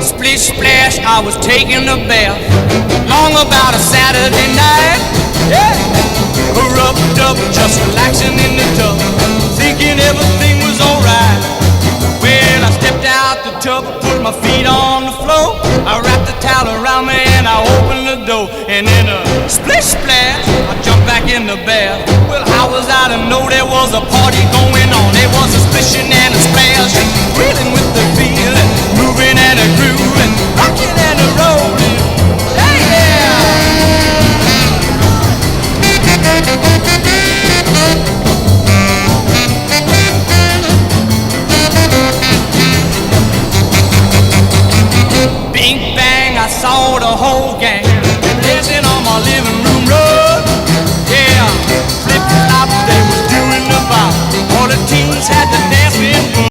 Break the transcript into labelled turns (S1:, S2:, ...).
S1: Splish splash, I was taking a bath. Long about a Saturday night. Yeah. Rubbed up, just relaxing in the tub, thinking everything was alright. Well, I stepped out the tub, put my feet on the floor. I wrapped the towel around me and I opened the door. And in a splish splash, I jumped back in the bath. Well, how was I to know there was a party going on? There was a splishing and a splash, reeling with the feeling, moving and a grooving, rocking and a rolling. Hey, yeah! Bing bang, I saw the whole gang.